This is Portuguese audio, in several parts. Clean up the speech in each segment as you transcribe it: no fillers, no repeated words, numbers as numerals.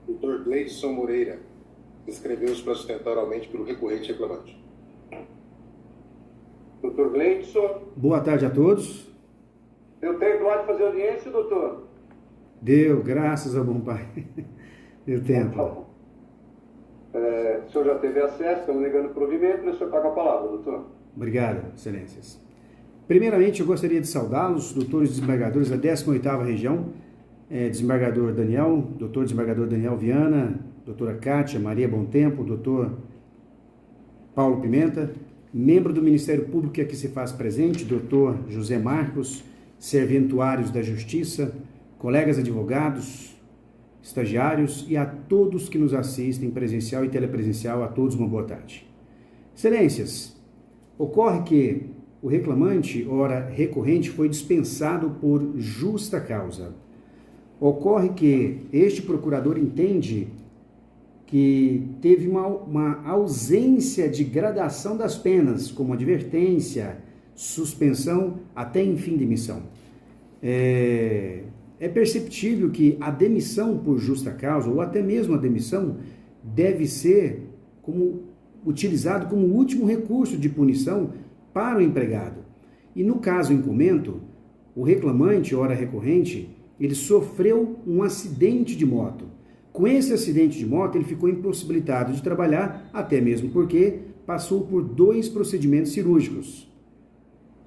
Dr. Gleison Moreira inscreveu-se para sustentar oralmente pelo recorrente reclamante. Dr. Gleison. Boa tarde a todos. Deu tempo lá de fazer audiência, doutor? Deu, graças ao bom Pai. Deu tempo. O senhor já teve acesso, estamos negando provimento, mas o senhor está com a palavra, doutor. Obrigado, excelências. Primeiramente, eu gostaria de saudá-los, doutores desembargadores da 18ª Região, desembargador Daniel, doutor desembargador Daniel Viana, doutora Kátia, Maria Bontempo, doutor Paulo Pimenta, membro do Ministério Público que aqui se faz presente, doutor José Marcos, serventuários da Justiça, colegas advogados, estagiários e a todos que nos assistem presencial e telepresencial, a todos uma boa tarde. Excelências, ocorre que o reclamante, ora recorrente, foi dispensado por justa causa. Ocorre que este procurador entende que teve uma ausência de gradação das penas, como advertência, suspensão, até em fim de demissão. É perceptível que a demissão por justa causa, ou até mesmo a demissão, deve ser utilizado como último recurso de punição para o empregado. E no caso em comento, o reclamante, ora recorrente, ele sofreu um acidente de moto. Com esse acidente de moto, ele ficou impossibilitado de trabalhar, até mesmo porque passou por 2 procedimentos cirúrgicos.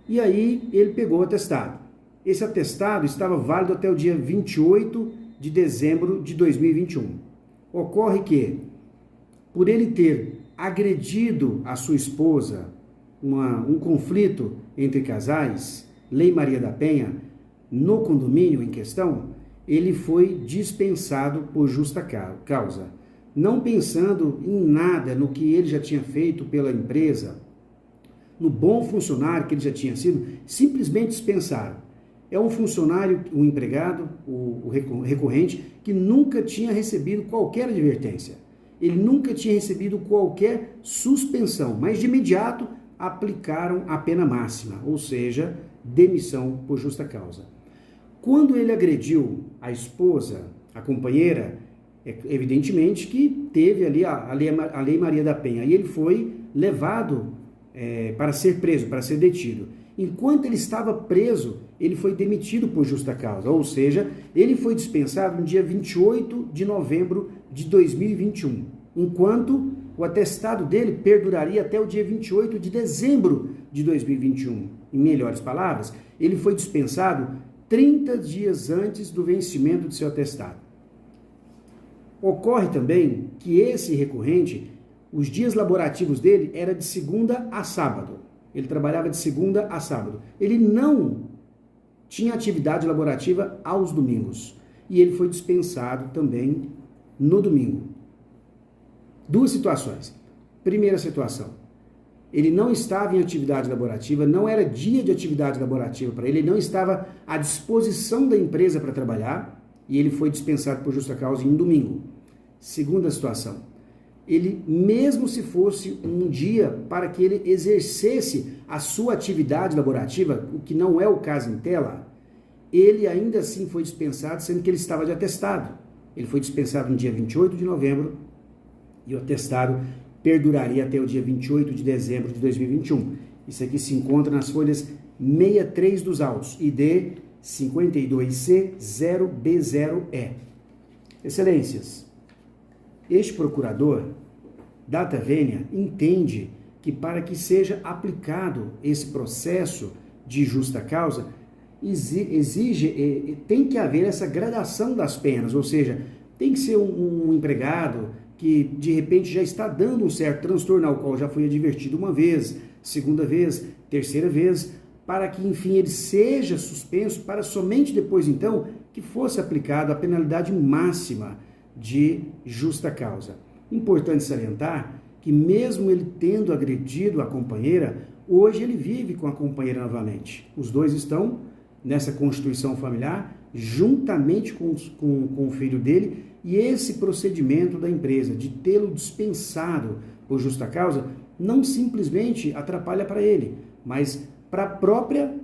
E aí ele pegou o atestado. Esse atestado estava válido até o dia 28 de dezembro de 2021. Ocorre que, por ele ter agredido a sua esposa, um conflito entre casais, Lei Maria da Penha, no condomínio em questão, ele foi dispensado por justa causa. Não pensando em nada no que ele já tinha feito pela empresa, no bom funcionário que ele já tinha sido, simplesmente dispensaram. É um funcionário, um empregado, o recorrente, que nunca tinha recebido qualquer advertência. Ele nunca tinha recebido qualquer suspensão, mas de imediato aplicaram a pena máxima, ou seja, demissão por justa causa. Quando ele agrediu a esposa, a companheira, evidentemente que teve ali a Lei Maria da Penha, e ele foi levado para ser preso, para ser detido. Enquanto ele estava preso, ele foi demitido por justa causa, ou seja, ele foi dispensado no dia 28 de novembro de 2021, enquanto o atestado dele perduraria até o dia 28 de dezembro de 2021. Em melhores palavras, ele foi dispensado 30 dias antes do vencimento de seu atestado. Ocorre também que esse recorrente, os dias laborativos dele era de segunda a sábado. Ele trabalhava de segunda a sábado. Ele não tinha atividade laborativa aos domingos. E ele foi dispensado também no domingo. 2 situações. Primeira situação, ele não estava em atividade laborativa, não era dia de atividade laborativa para ele, ele não estava à disposição da empresa para trabalhar e ele foi dispensado por justa causa em um domingo. Segunda situação, ele, mesmo se fosse um dia para que ele exercesse a sua atividade laborativa, o que não é o caso em tela, ele ainda assim foi dispensado, sendo que ele estava de atestado. Ele foi dispensado no dia 28 de novembro e o atestado perduraria até o dia 28 de dezembro de 2021. Isso aqui se encontra nas folhas 63 dos autos, ID 52C0B0E. Excelências, este procurador, data vênia, entende que para que seja aplicado esse processo de justa causa, tem que haver essa gradação das penas, ou seja, tem que ser um empregado que de repente já está dando um certo transtorno, ao qual já foi advertido uma vez, segunda vez, terceira vez, para que enfim ele seja suspenso, para somente depois então que fosse aplicada a penalidade máxima de justa causa. Importante salientar que mesmo ele tendo agredido a companheira, hoje ele vive com a companheira novamente. Os dois estão nessa constituição familiar, juntamente com o filho dele, e esse procedimento da empresa de tê-lo dispensado por justa causa não simplesmente atrapalha para ele, mas para a própria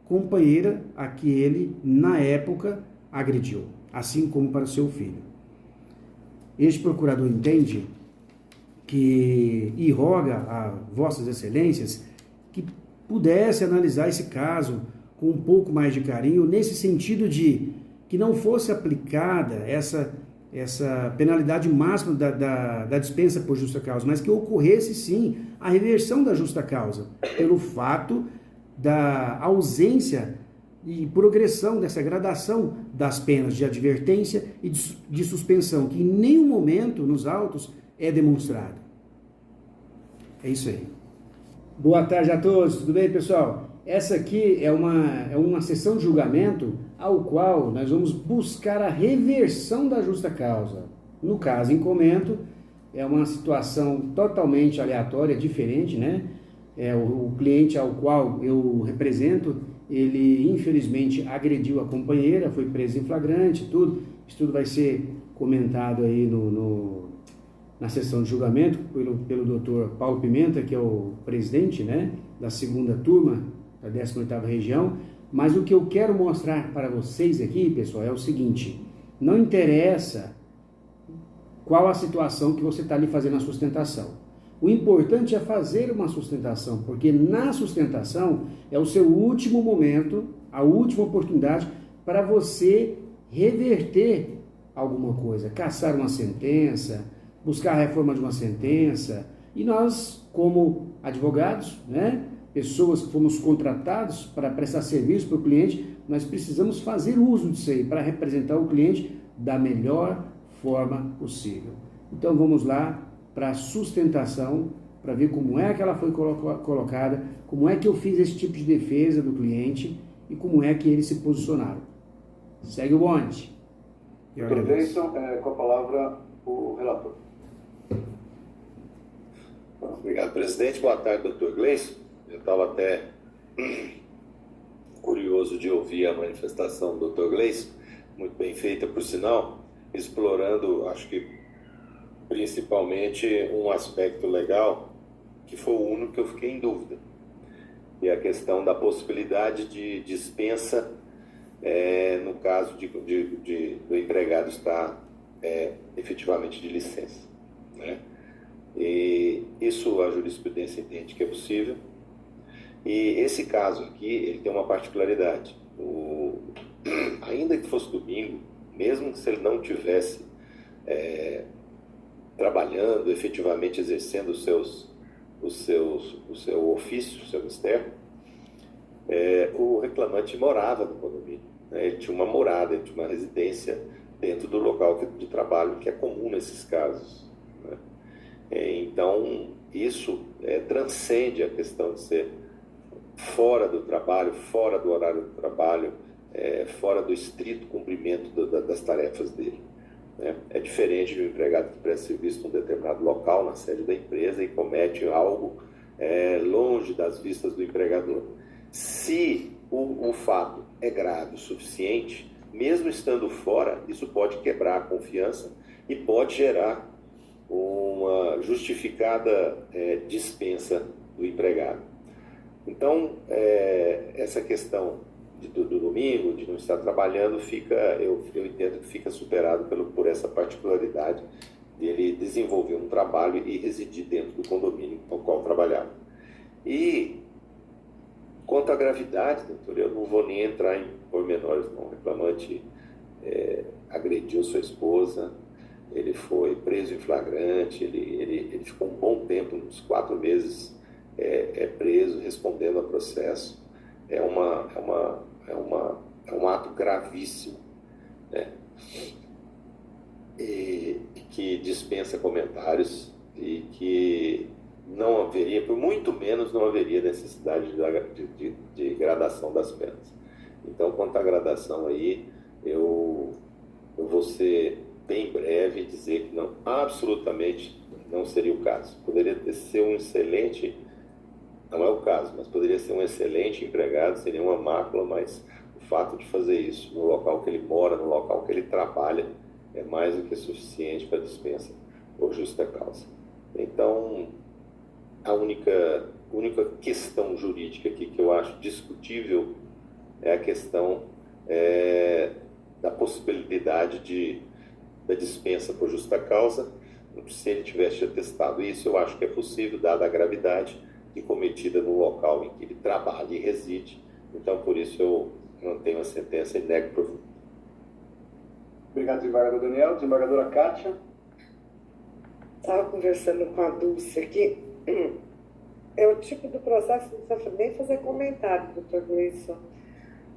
companheira a que ele, na época, agrediu, assim como para o seu filho. este procurador entende que, e roga a vossas excelências, que pudesse analisar esse caso com um pouco mais de carinho, nesse sentido de que não fosse aplicada essa penalidade máxima da dispensa por justa causa, mas que ocorresse sim a reversão da justa causa, pelo fato da ausência e progressão dessa gradação das penas de advertência e de suspensão, que em nenhum momento nos autos é demonstrado. É isso aí. Boa tarde a todos, tudo bem, pessoal? Essa aqui é uma sessão de julgamento ao qual nós vamos buscar a reversão da justa causa. No caso em comento, é uma situação totalmente aleatória, diferente, né? O cliente ao qual eu represento, ele infelizmente agrediu a companheira, foi preso em flagrante, tudo. Isso tudo vai ser comentado aí na sessão de julgamento pelo doutor Paulo Pimenta, que é o presidente, né, da segunda turma da 18ª região. Mas o que eu quero mostrar para vocês aqui, pessoal, é o seguinte: não interessa qual a situação que você está ali fazendo a sustentação. O importante é fazer uma sustentação, porque na sustentação é o seu último momento, a última oportunidade para você reverter alguma coisa, cassar uma sentença, buscar a reforma de uma sentença. E nós, como advogados, né, pessoas que fomos contratados para prestar serviço para o cliente, nós precisamos fazer uso disso aí para representar o cliente da melhor forma possível. Então vamos lá para a sustentação, para ver como é que ela foi colocada, como é que eu fiz esse tipo de defesa do cliente e como é que eles se posicionaram. Segue o bonde. Doutor Gleison, com a palavra o relator. Obrigado, presidente. Boa tarde, doutor Gleison. Eu estava até curioso de ouvir a manifestação do doutor Gleison, muito bem feita, por sinal, explorando, acho que principalmente um aspecto legal, que foi o único que eu fiquei em dúvida, e a questão da possibilidade de dispensa no caso do empregado estar efetivamente de licença, né? E isso a jurisprudência entende que é possível. E esse caso aqui, ele tem uma particularidade. Ainda que fosse domingo, mesmo se ele não tivesse trabalhando, efetivamente exercendo o seu ofício, o seu mistério, o reclamante morava no condomínio, né? Ele tinha uma morada, ele tinha uma residência dentro do local de trabalho, que é comum nesses casos, né? Então, isso transcende a questão de ser fora do trabalho, fora do horário do trabalho, fora do estrito cumprimento das tarefas dele, né? É diferente de um empregado que presta serviço em um determinado local, na sede da empresa, e comete algo longe das vistas do empregador. Se o fato é grave o suficiente, mesmo estando fora, isso pode quebrar a confiança e pode gerar uma justificada dispensa do empregado. Então, essa questão do domingo, de não estar trabalhando, eu entendo que fica superado por essa particularidade dele desenvolver um trabalho e residir dentro do condomínio no qual trabalhava. E quanto à gravidade, doutor, eu não vou nem entrar em pormenores, não. O reclamante agrediu sua esposa, ele foi preso em flagrante, ele ficou um bom tempo, uns 4 meses preso, respondendo a processo. É um ato gravíssimo, né? E que dispensa comentários, e que não haveria, por muito menos não haveria necessidade de gradação das penas. Então, quanto à gradação aí, eu vou ser bem breve e dizer que absolutamente não seria o caso. Poderia ser um excelente, não é o caso, mas poderia ser um excelente empregado, seria uma mácula, mas o fato de fazer isso no local que ele mora, no local que ele trabalha, é mais do que suficiente para dispensa por justa causa. Então, a única questão jurídica aqui que eu acho discutível é a questão da possibilidade de da dispensa por justa causa, se ele tivesse atestado isso, eu acho que é possível, dada a gravidade e cometida no local em que ele trabalha e reside. Então, por isso, eu mantenho a sentença e nego o provimento. Obrigado, desembargador Daniel. Desembargadora Kátia. Estava conversando com a Dulce aqui. É o tipo do processo que não precisa nem fazer comentário, doutor Gleison.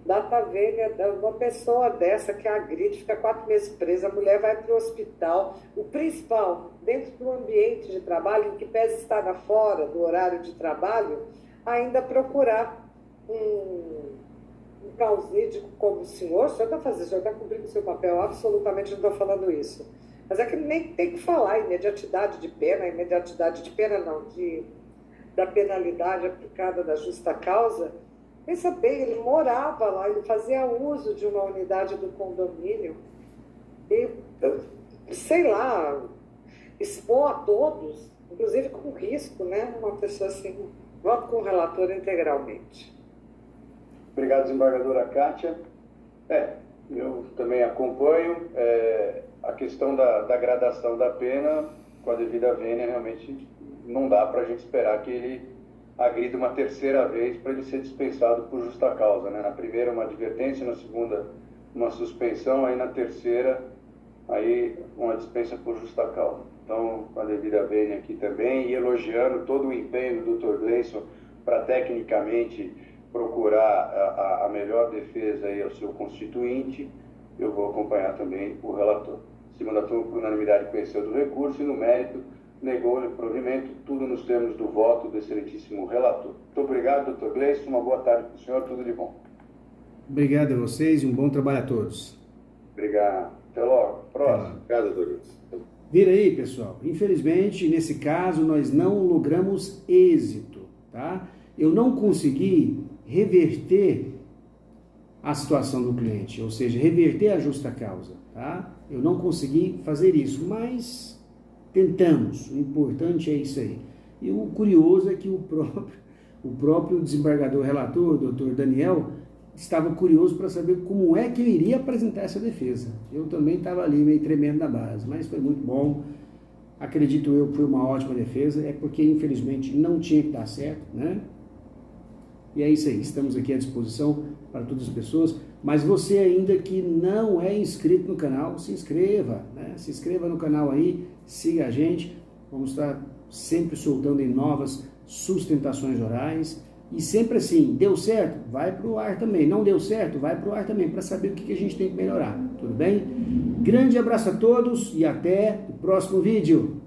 Dá para ver uma pessoa dessa que agride, fica 4 meses presa, a mulher vai para o hospital. O principal, dentro do ambiente de trabalho, em que pese estar fora do horário de trabalho, ainda procurar um causídico como o senhor está fazendo, o senhor está cumprindo o seu papel, absolutamente não estou falando isso. Mas é que nem tem que falar imediatidade de pena não, da penalidade aplicada da justa causa. Pensa bem, ele morava lá, ele fazia uso de uma unidade do condomínio e, sei lá, expor a todos, inclusive com risco, né? Uma pessoa assim, voto com o relator integralmente. Obrigado, desembargadora Kátia. Eu também acompanho a questão da gradação da pena com a devida vênia. Realmente não dá para a gente esperar que ele agrida uma terceira vez para ele ser dispensado por justa causa, né? Na primeira uma advertência, na segunda uma suspensão, aí na terceira aí uma dispensa por justa causa. Então, com a devida vênia aqui também, e elogiando todo o empenho do Dr. Gleison para tecnicamente procurar a melhor defesa aí ao seu constituinte, eu vou acompanhar também o relator. Segunda turma, por unanimidade, conheceu do recurso e no mérito negou o provimento, tudo nos termos do voto do excelentíssimo relator. Muito obrigado, doutor Gleison, uma boa tarde para o senhor, tudo de bom. Obrigado a vocês e um bom trabalho a todos. Obrigado. Até logo. Próximo. Obrigado, doutor Gleison. Vira aí, pessoal. Infelizmente, nesse caso, nós não logramos êxito, tá? Eu não consegui reverter a situação do cliente, ou seja, reverter a justa causa, tá? Eu não consegui fazer isso, mas tentamos. O importante é isso aí. E o curioso é que o próprio desembargador relator, o doutor Daniel, estava curioso para saber como é que eu iria apresentar essa defesa. Eu também estava ali meio tremendo na base, mas foi muito bom. Acredito eu que foi uma ótima defesa, é porque infelizmente não tinha que dar certo, né? E é isso aí, estamos aqui à disposição para todas as pessoas, mas você ainda que não é inscrito no canal, se inscreva, né? Se inscreva no canal aí, siga a gente, vamos estar sempre soltando em novas sustentações orais, e sempre assim, deu certo, vai para o ar também, não deu certo, vai para o ar também, para saber o que a gente tem que melhorar, tudo bem? Grande abraço a todos e até o próximo vídeo.